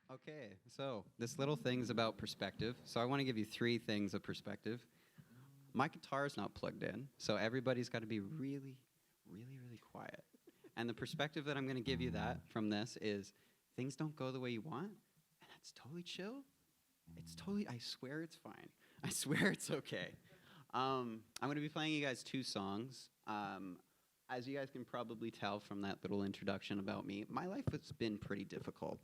Okay, so this little thing's about perspective. So I want to give you three things of perspective. My guitar's not plugged in, so everybody's got to be really, really, really quiet. And the perspective that I'm going to give you that from this is things don't go the way you want, and that's totally chill. It's totally, I swear it's fine. I swear it's okay. I'm going to be playing you guys two songs. As you guys can probably tell from that little introduction about me, my life has been pretty difficult.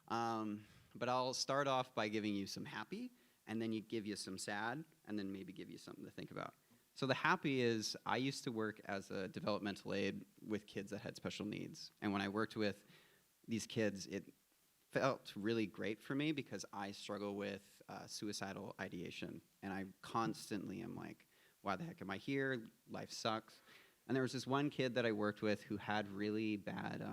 But I'll start off by giving you some happy, and then give you some sad, and then maybe give you something to think about. So the happy is I used to work as a developmental aide with kids that had special needs. And when I worked with these kids, it felt really great for me because I struggle with suicidal ideation. And I constantly am like, why the heck am I here? Life sucks. And there was this one kid that I worked with who had really bad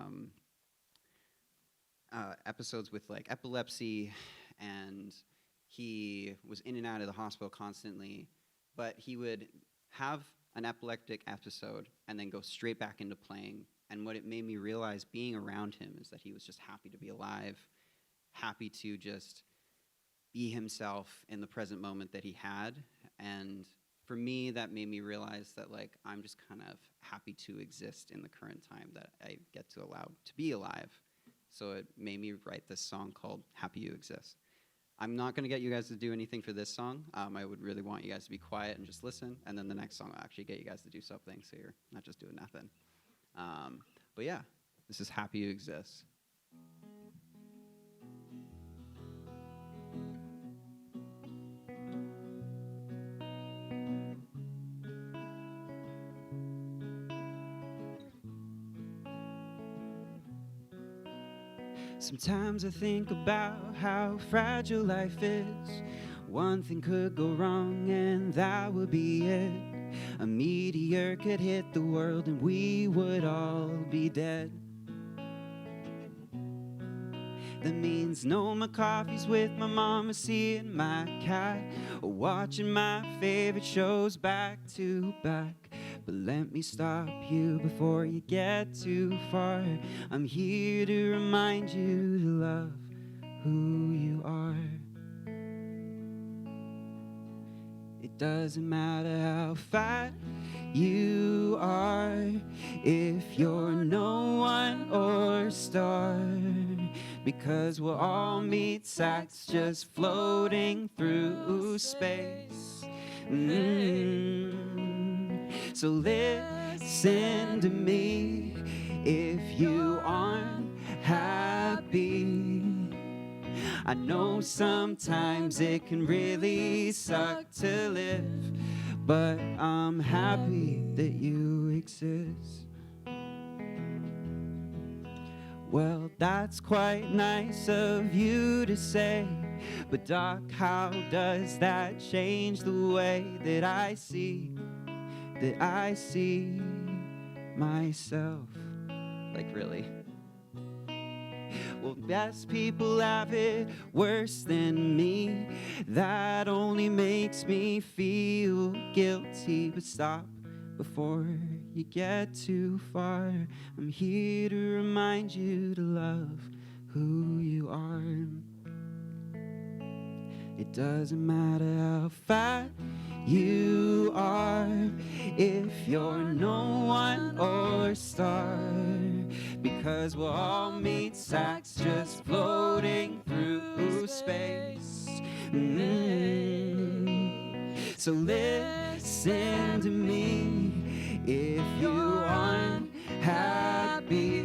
episodes with like epilepsy, and he was in and out of the hospital constantly, but he would have an epileptic episode and then go straight back into playing. And what it made me realize being around him is that he was just happy to be alive, happy to just be himself in the present moment that he had. And for me, that made me realize that like I'm just kind of happy to exist in the current time that I get to allow to be alive. So it made me write this song called Happy You Exist. I'm not going to get you guys to do anything for this song. I would really want you guys to be quiet and just listen. And then the next song will actually get you guys to do something so you're not just doing nothing. But yeah, this is Happy You Exist. Sometimes I think about how fragile life is. One thing could go wrong and that would be it. A meteor could hit the world and we would all be dead. That means no more coffees with my mama, seeing my cat, or watching my favorite shows back to back. But let me stop you before you get too far. I'm here to remind you to love who you are. It doesn't matter how fat you are, if you're no one or star, because we'll all meet sacks just floating through space. So listen to me if you aren't happy. I know sometimes it can really suck to live, but I'm happy that you exist. Well, that's quite nice of you to say, but Doc, how does that change the way that I see myself? Like, really? Well, best people have it worse than me. That only makes me feel guilty. But stop before you get too far. I'm here to remind you to love who you are. It doesn't matter how fat you are, if you're no one or star, because we'll all meet sacks just floating through space. So listen to me if you aren't happy.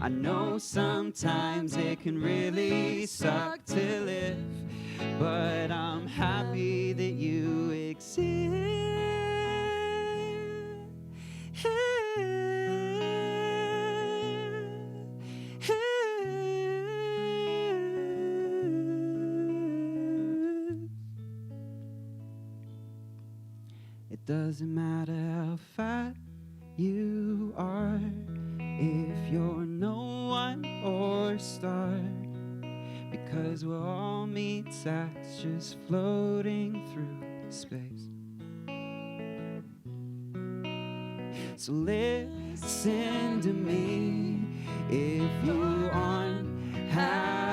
I know sometimes it can really suck to live, but I'm happy that you exist. It doesn't matter how fat you are, if you're no one or star, because we'll all meet sacks just floating through space. So listen to me if you aren't happy.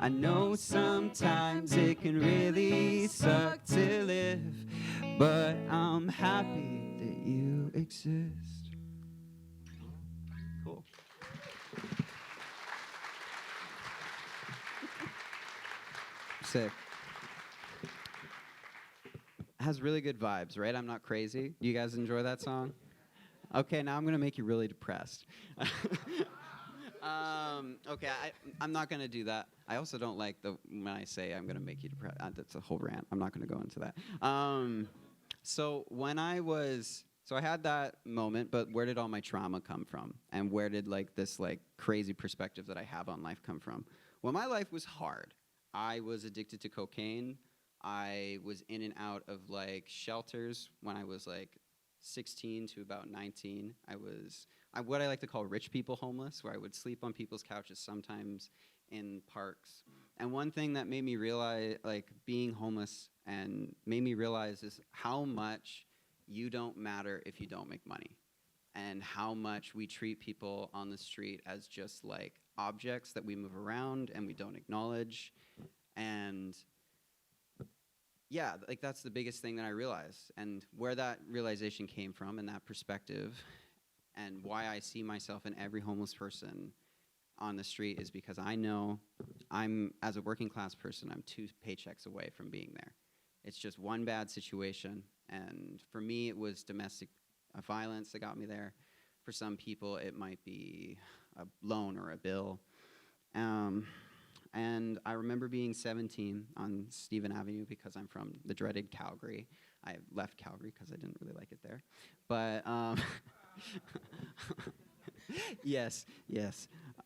I know sometimes it can really suck to live, but I'm happy that you exist. Cool. Sick. Has really good vibes, right? I'm Not Crazy. Do you guys enjoy that song? Okay, now I'm going to make you really depressed. Okay, I'm not going to do that. I also don't like when I say I'm going to make you depressed. That's a whole rant. I'm not going to go into that. So I had that moment, but where did all my trauma come from? And where did this crazy perspective that I have on life come from? Well, my life was hard. I was addicted to cocaine. I was in and out of shelters when I was 16 to about 19. I was what I like to call rich people homeless, where I would sleep on people's couches, sometimes in parks. And one thing that made me realize, being homeless, and made me realize is how much you don't matter if you don't make money, and how much we treat people on the street as just objects that we move around and we don't acknowledge. And yeah, that's the biggest thing that I realized, and where that realization came from and that perspective, and why I see myself in every homeless person on the street is because I know as a working class person, I'm 2 paychecks away from being there. It's just one bad situation, and for me, it was domestic violence that got me there. For some people, it might be a loan or a bill. And I remember being 17 on Stephen Avenue because I'm from the dreaded Calgary. I left Calgary because I didn't really like it there. But yes.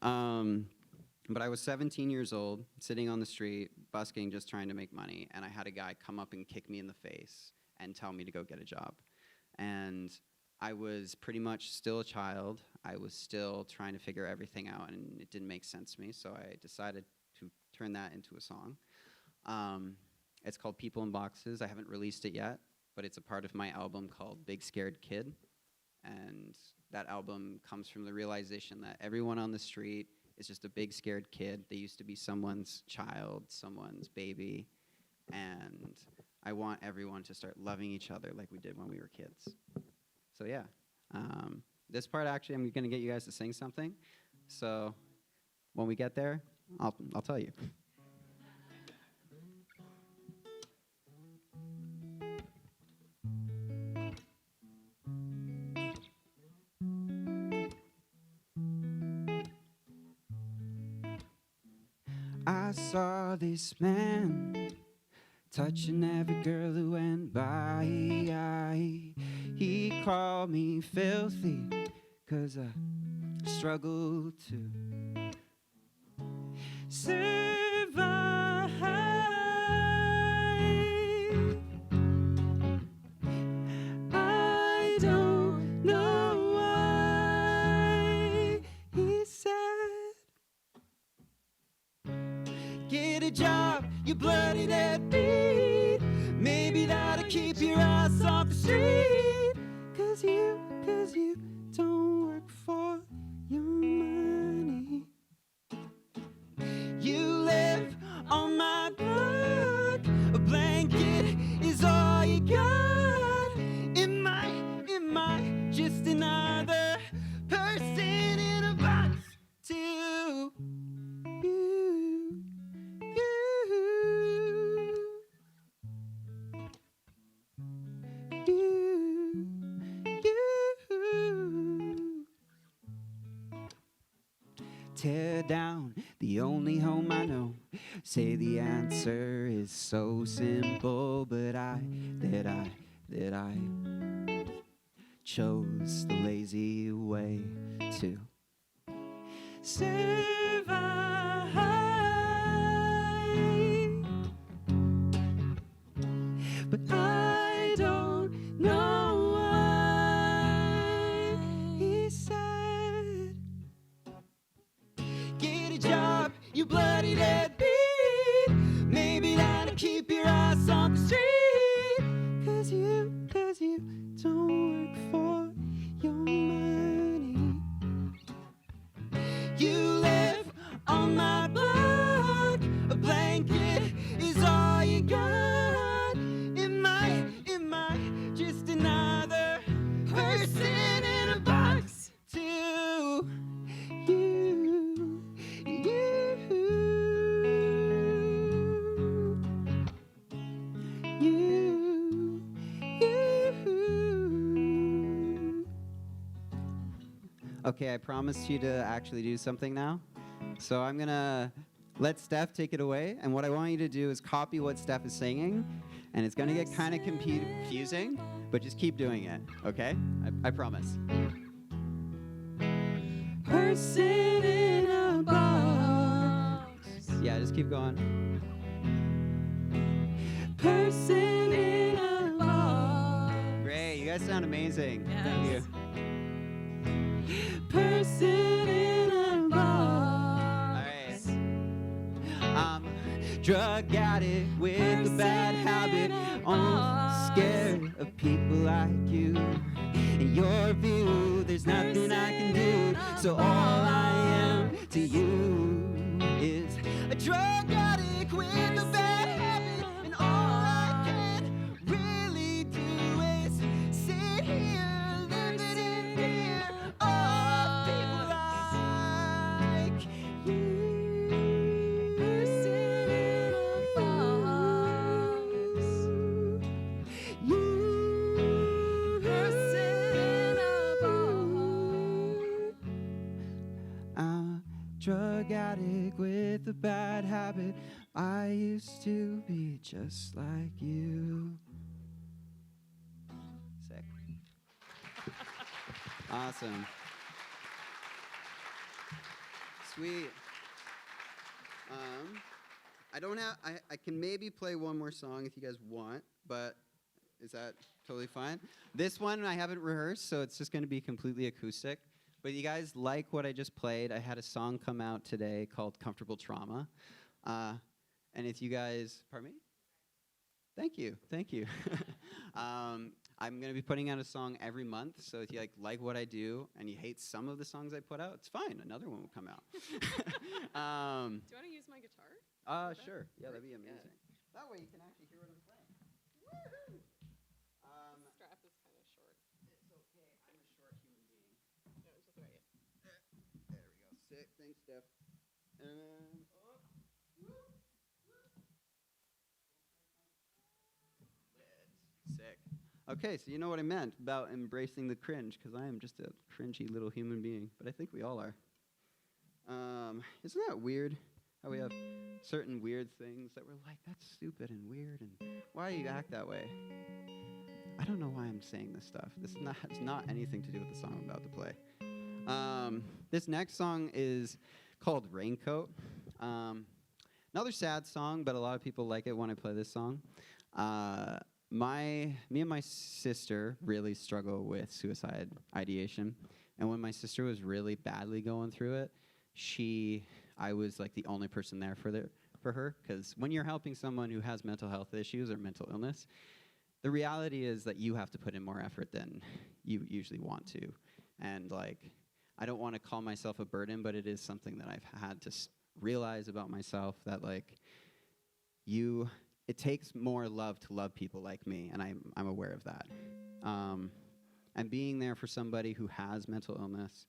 But I was 17 years old, sitting on the street, busking, just trying to make money, and I had a guy come up and kick me in the face and tell me to go get a job. And I was pretty much still a child. I was still trying to figure everything out, and it didn't make sense to me, so I decided to turn that into a song. It's called People in Boxes. I haven't released it yet, but it's a part of my album called Big Scared Kid. And that album comes from the realization that everyone on the street is just a big scared kid. They used to be someone's child, someone's baby. And I want everyone to start loving each other like we did when we were kids. So yeah, this part actually, I'm going to get you guys to sing something. So when we get there, I'll tell you. I saw this man touching every girl who went by. He called me filthy 'cause I struggled to survive. I don't know why. He said, get a job, you bloody deadbeat. Maybe that'll keep your ass off the street. 'Cause you don't work for your money. You live on my block. A blanket is all you got. Am I just another person in a box to you? Tear down the only home I know. Say the answer is so simple, but I chose the lazy way to survive. But I don't know why. He said, get a job, you bloody deadbeat. Maybe that'll keep your ass on the street. 'Cause you don't work for your money. You live on my block. A Okay, I promised you to actually do something now. So I'm going to let Steph take it away. And what I want you to do is copy what Steph is singing. And it's going to get kind of confusing, but just keep doing it, okay? I promise. Person in a box. Yeah, just keep going. Person in a box. Great, you guys sound amazing. Yes. Thank you. Person in a box. All right. Drug addict with a bad habit. I'm scared of people like you. In your view, there's nothing I can do. So all I am to you is a drug addict with a bad habit. And all I can really do is sit here, living in fear of people like you. Person in a box. You. Drug addict with a bad habit. I used to be just like you. Sick. Awesome. Sweet. I don't have. I can maybe play one more song if you guys want, but is that totally fine? This one I haven't rehearsed, so it's just going to be completely acoustic. But you guys like what I just played. I had a song come out today called Comfortable Trauma. And if you guys, pardon me? Thank you. I'm going to be putting out a song every month. So if you like what I do and you hate some of the songs I put out, it's fine. Another one will come out. Do you want to use my guitar? Sure. Yeah, that'd be amazing. That way you can actually hear what I'm playing. Woohoo! The strap is kind of short. It's okay. I'm a short human being. No, it's just right. There we go. Sick. Thanks, Steph. Sick. Okay, so you know what I meant about embracing the cringe, because I am just a cringy little human being, but I think we all are. Isn't that weird? How we have certain weird things that we're like, that's stupid and weird, and why do you act that way? I don't know why I'm saying this stuff. This has not anything to do with the song I'm about to play. This next song is called Raincoat. Another sad song, but a lot of people like it when I play this song. Me and my sister really struggle with suicide ideation. And when my sister was really badly going through it, I was like the only person there for her. Because when you're helping someone who has mental health issues or mental illness, the reality is that you have to put in more effort than you usually want to. And like, I don't want to call myself a burden, but it is something that I've had to realize about myself, that like, it takes more love to love people like me, and I'm aware of that. And being there for somebody who has mental illness,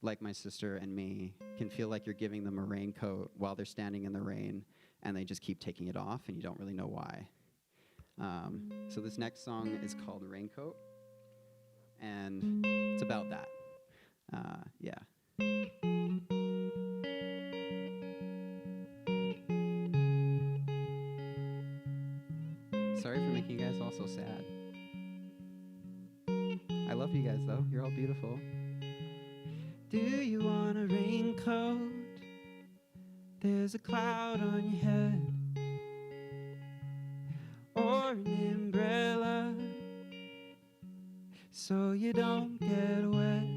like my sister and me, can feel like you're giving them a raincoat while they're standing in the rain, and they just keep taking it off, and you don't really know why. So this next song is called Raincoat, and it's about that. Yeah. Sorry for making you guys all so sad. I love you guys, though. You're all beautiful. Do you want a raincoat? There's a cloud on your head. Or an umbrella, so you don't get wet.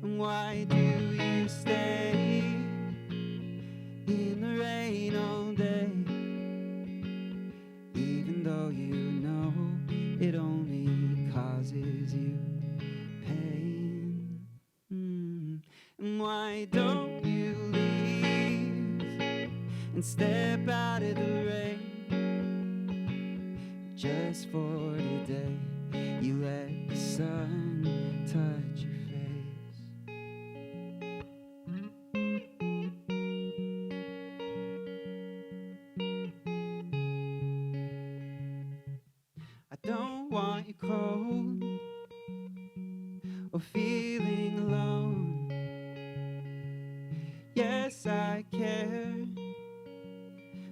And why do you stay in the rain all day, even though you know it only causes you pain? And why don't you leave and step out of the rain? Just for today, you let the sun touch your face. I don't want you cold or feeling yes, I care,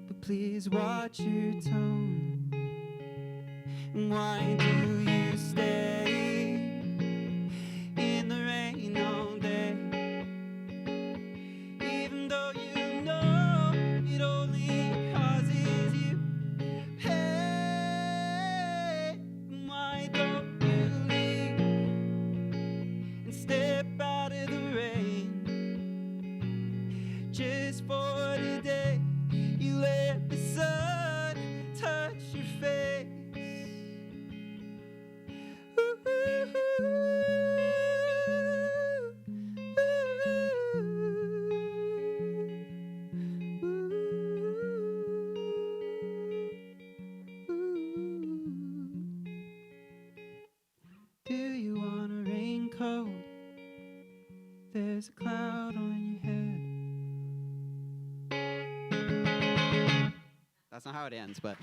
but please watch your tone. Why do you stay in the rain all day, even though you know it only causes you pain? Why don't you leave and step out of the rain? Just for today, you let the sun touch your face. Do you want a raincoat? There's a cloud on your head. That's not how it ends, but